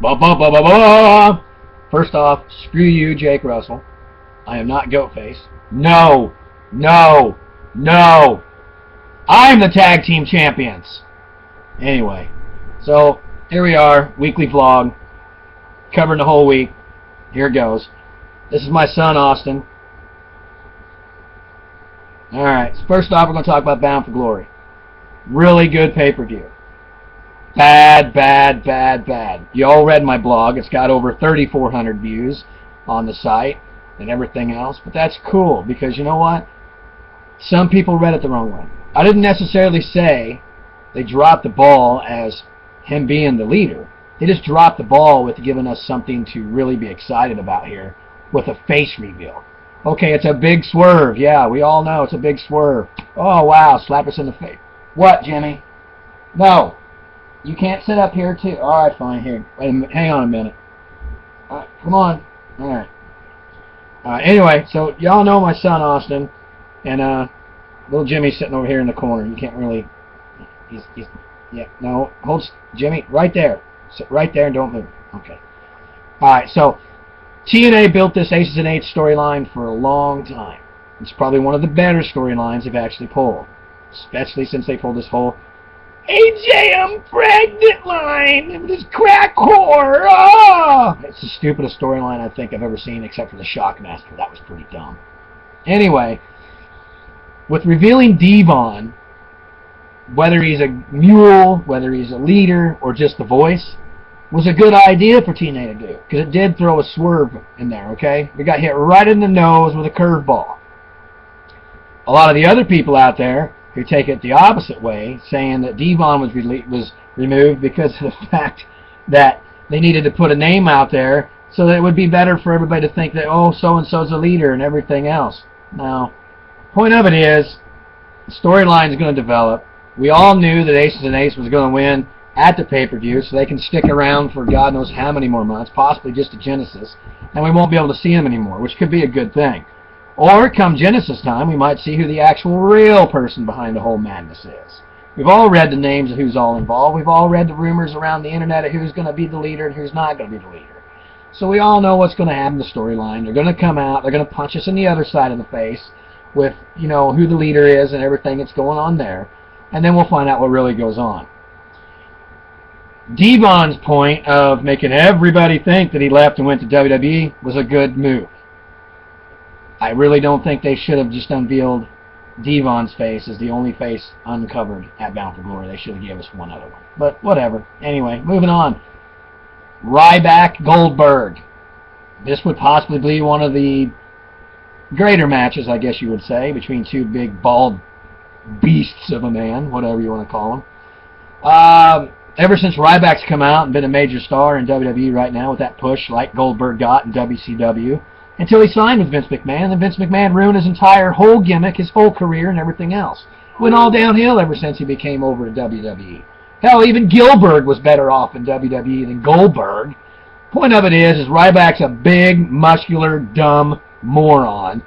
Ba, ba, ba, ba, ba. First off, screw you, Jake Russell. I am not Goatface. No, no, no. I'm the tag team champions. Anyway, so here we are, weekly vlog, covering the whole week. Here it goes. This is my son, Austin. Alright, so first off, we're going to talk about Bound for Glory. Really good pay-per-view. Bad, bad, bad, bad. You all read my blog. It's got over 3,400 views on the site and everything else. But that's cool because you know what? Some people read it the wrong way. I didn't necessarily say they dropped the ball as him being the leader. They just dropped the ball with giving us something to really be excited about here with a face reveal. Okay, it's a big swerve. Yeah, we all know it's a big swerve. Oh, wow, slap us in the face. What, Jimmy? No. You can't sit up here, too. All right, fine. Here, wait a minute. Hang on a minute. All right, come on. All right. Anyway, so y'all know my son, Austin, and little Jimmy's sitting over here in the corner. You can't really... He's yeah, no. Hold, Jimmy, right there. Sit right there and don't move. Okay. All right, so TNA built this Aces and Eights storyline for a long time. It's probably one of the better storylines they've actually pulled, especially since they pulled this whole AJ, I'm pregnant line with this crack whore. Oh! It's the stupidest storyline I think I've ever seen, except for the Shockmaster. That was pretty dumb. Anyway, with revealing Devon, whether he's a mule, whether he's a leader, or just the voice, was a good idea for TNA to do, because it did throw a swerve in there, okay? We got hit right in the nose with a curveball. A lot of the other people out there who take it the opposite way, saying that Devon was removed because of the fact that they needed to put a name out there so that it would be better for everybody to think that, oh, so-and-so's a leader and everything else. Now, point of it is, the storyline is going to develop. We all knew that Aces and Eights was going to win at the pay-per-view, so they can stick around for God knows how many more months, possibly just to Genesis, and we won't be able to see them anymore, which could be a good thing. Or, come Genesis time, we might see who the actual real person behind the whole madness is. We've all read the names of who's all involved. We've all read the rumors around the internet of who's going to be the leader and who's not going to be the leader. So we all know what's going to happen in the storyline. They're going to come out, they're going to punch us in the other side of the face with, you know, who the leader is and everything that's going on there. And then we'll find out what really goes on. Devon's point of making everybody think that he left and went to WWE was a good move. I really don't think they should have just unveiled Devon's face as the only face uncovered at Bound for Glory. They should have given us one other one. But whatever. Anyway, moving on. Ryback Goldberg. This would possibly be one of the greater matches, I guess you would say, between two big bald beasts of a man, whatever you want to call them. Ever since Ryback's come out and been a major star in WWE right now with that push like Goldberg got in WCW, until he signed with Vince McMahon, and Vince McMahon ruined his entire whole gimmick, his whole career, and everything else. Went all downhill ever since he became over at WWE. Hell, even Gilbert was better off in WWE than Goldberg. Point of it is Ryback's a big, muscular, dumb moron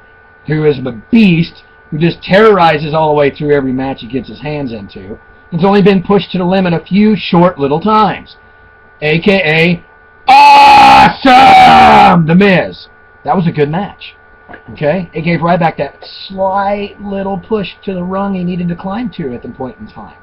who is a beast who just terrorizes all the way through every match he gets his hands into. It's only been pushed to the limit a few short little times. A.K.A. Awesome! The Miz. That was a good match. Okay? It gave Ryback that slight little push to the rung he needed to climb to at the point in time.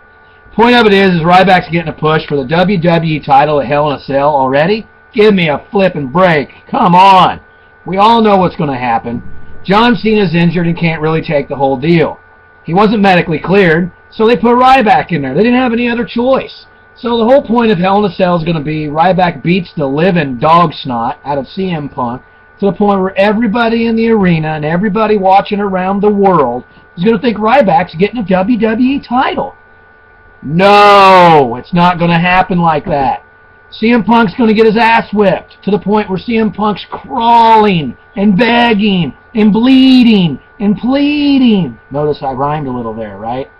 Point of it is Ryback's getting a push for the WWE title at Hell in a Cell already. Give me a flipping break. Come on. We all know what's going to happen. John Cena's injured and can't really take the whole deal. He wasn't medically cleared, so they put Ryback in there. They didn't have any other choice. So the whole point of Hell in a Cell is going to be Ryback beats the living dog snot out of CM Punk to the point where everybody in the arena and everybody watching around the world is going to think Ryback's getting a WWE title. No, it's not going to happen like that. CM Punk's going to get his ass whipped to the point where CM Punk's crawling and begging and bleeding and pleading. Notice I rhymed a little there, right?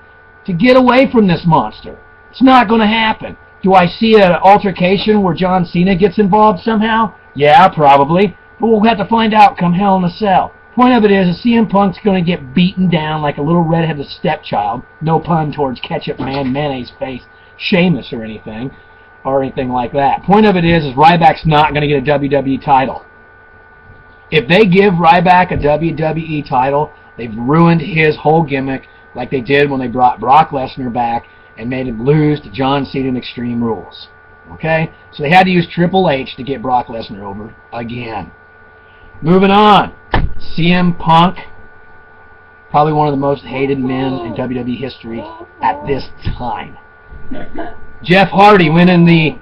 To get away from this monster. It's not going to happen. Do I see an altercation where John Cena gets involved somehow? Yeah, probably. But we'll have to find out come Hell in a Cell. Point of it is CM Punk's going to get beaten down like a little redheaded stepchild. No pun towards Ketchup Man, Mayonnaise Face, Sheamus or anything. or anything like that. Point of it is Ryback's not going to get a WWE title. If they give Ryback a WWE title, they've ruined his whole gimmick like they did when they brought Brock Lesnar back and made him lose to John Cena in Extreme Rules. Okay? So they had to use Triple H to get Brock Lesnar over again. Moving on. CM Punk, probably one of the most hated men in WWE history at this time. Jeff Hardy winning the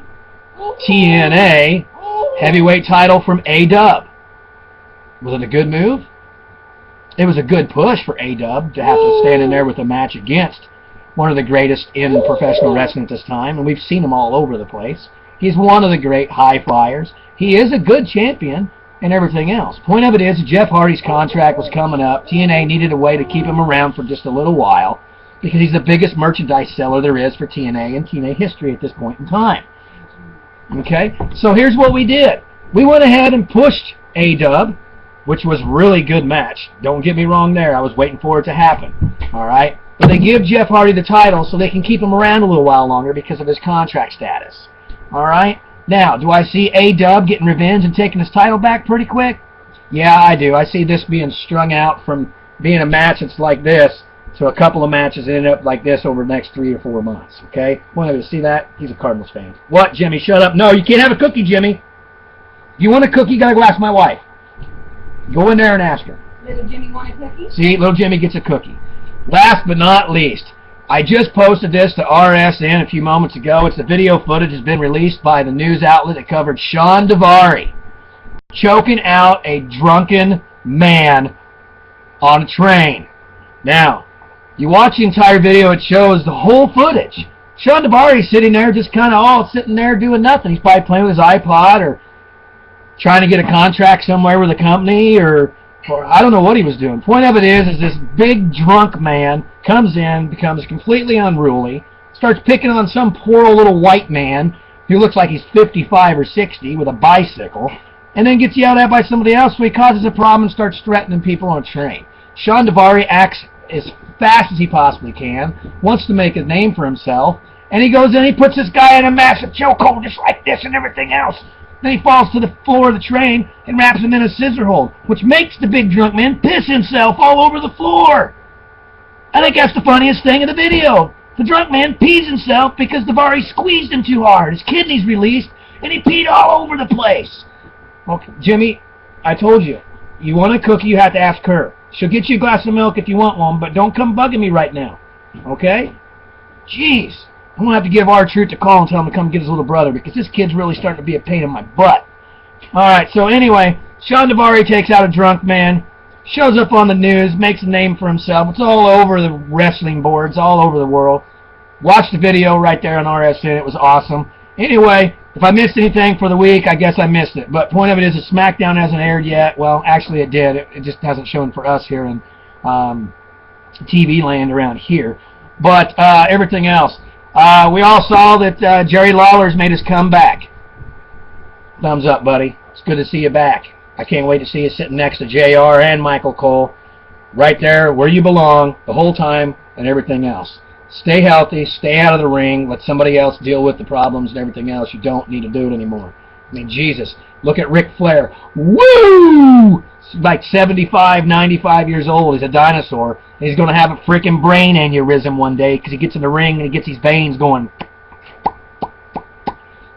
TNA heavyweight title from A-Dub. Was it a good move? It was a good push for A-Dub to have to stand in there with a match against one of the greatest in professional wrestling at this time, and we've seen him all over the place. He's one of the great high flyers. He is a good champion and everything else. Point of it is, Jeff Hardy's contract was coming up. TNA needed a way to keep him around for just a little while because he's the biggest merchandise seller there is for TNA and TNA history at this point in time. Okay? So here's what we did. We went ahead and pushed A-Dub, which was a really good match. Don't get me wrong there. I was waiting for it to happen. Alright? But they give Jeff Hardy the title so they can keep him around a little while longer because of his contract status. Alright? Now, do I see A-Dub getting revenge and taking his title back pretty quick? Yeah, I do. I see this being strung out from being a match that's like this to a couple of matches that end up like this over the next 3 or 4 months. Okay? Want to see that? He's a Cardinals fan. What, Jimmy? Shut up. No, you can't have a cookie, Jimmy. If you want a cookie, you got to go ask my wife. Go in there and ask her. Little Jimmy want a cookie? See, little Jimmy gets a cookie. Last but not least, I just posted this to RSN a few moments ago. It's the video footage has been released by the news outlet that covered Shawn Daivari choking out a drunken man on a train. Now, you watch the entire video, it shows the whole footage. Shawn Daivari's sitting there just kind of all sitting there doing nothing. He's probably playing with his iPod or trying to get a contract somewhere with a company or I don't know what he was doing. Point of it is this big drunk man comes in, becomes completely unruly, starts picking on some poor little white man who looks like he's 55 or 60 with a bicycle, and then gets yelled at by somebody else, so he causes a problem and starts threatening people on a train. Shawn Daivari acts as fast as he possibly can, wants to make a name for himself, and he goes in and he puts this guy in a massive chokehold just like this and everything else. Then he falls to the floor of the train and wraps him in a scissor hold, which makes the big drunk man piss himself all over the floor. I think that's the funniest thing in the video. The drunk man pees himself because Daivari squeezed him too hard. His kidneys released, and he peed all over the place. Okay, Jimmy, I told you, you want a cookie, you have to ask her. She'll get you a glass of milk if you want one, but don't come bugging me right now. Okay? Jeez. I'm going to have to give R-Truth a call and tell him to come get his little brother because this kid's really starting to be a pain in my butt. Alright, so anyway, Shawn Daivari takes out a drunk man, shows up on the news, makes a name for himself. It's all over the wrestling boards, all over the world. Watch the video right there on RSN. It was awesome. Anyway, if I missed anything for the week, I guess I missed it. But point of it is that SmackDown hasn't aired yet. Well, actually it did. It just hasn't shown for us here in TV land around here. But everything else. We all saw that Jerry Lawler's made his comeback. Thumbs up, buddy. It's good to see you back. I can't wait to see you sitting next to JR and Michael Cole. Right there where you belong the whole time and everything else. Stay healthy. Stay out of the ring. Let somebody else deal with the problems and everything else. You don't need to do it anymore. I mean, Jesus. Look at Ric Flair. Woo! Like 75, 95 years old. He's a dinosaur. And he's going to have a freaking brain aneurysm one day because he gets in the ring and he gets his veins going.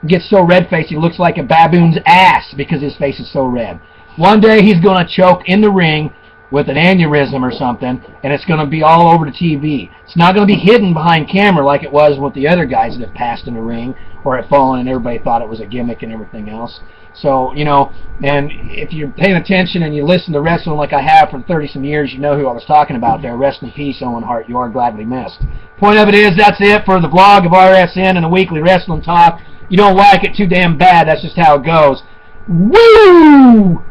He gets so red-faced he looks like a baboon's ass because his face is so red. One day he's going to choke in the ring with an aneurysm or something, and it's going to be all over the TV. It's not going to be hidden behind camera like it was with the other guys that have passed in the ring or have fallen and everybody thought it was a gimmick and everything else. So, you know, and if you're paying attention and you listen to wrestling like I have for 30-some years, you know who I was talking about there. Rest in peace, Owen Hart. You are gladly missed. Point of it is, that's it for the vlog of RSN and the weekly wrestling talk. You don't like it too damn bad. That's just how it goes. Woo!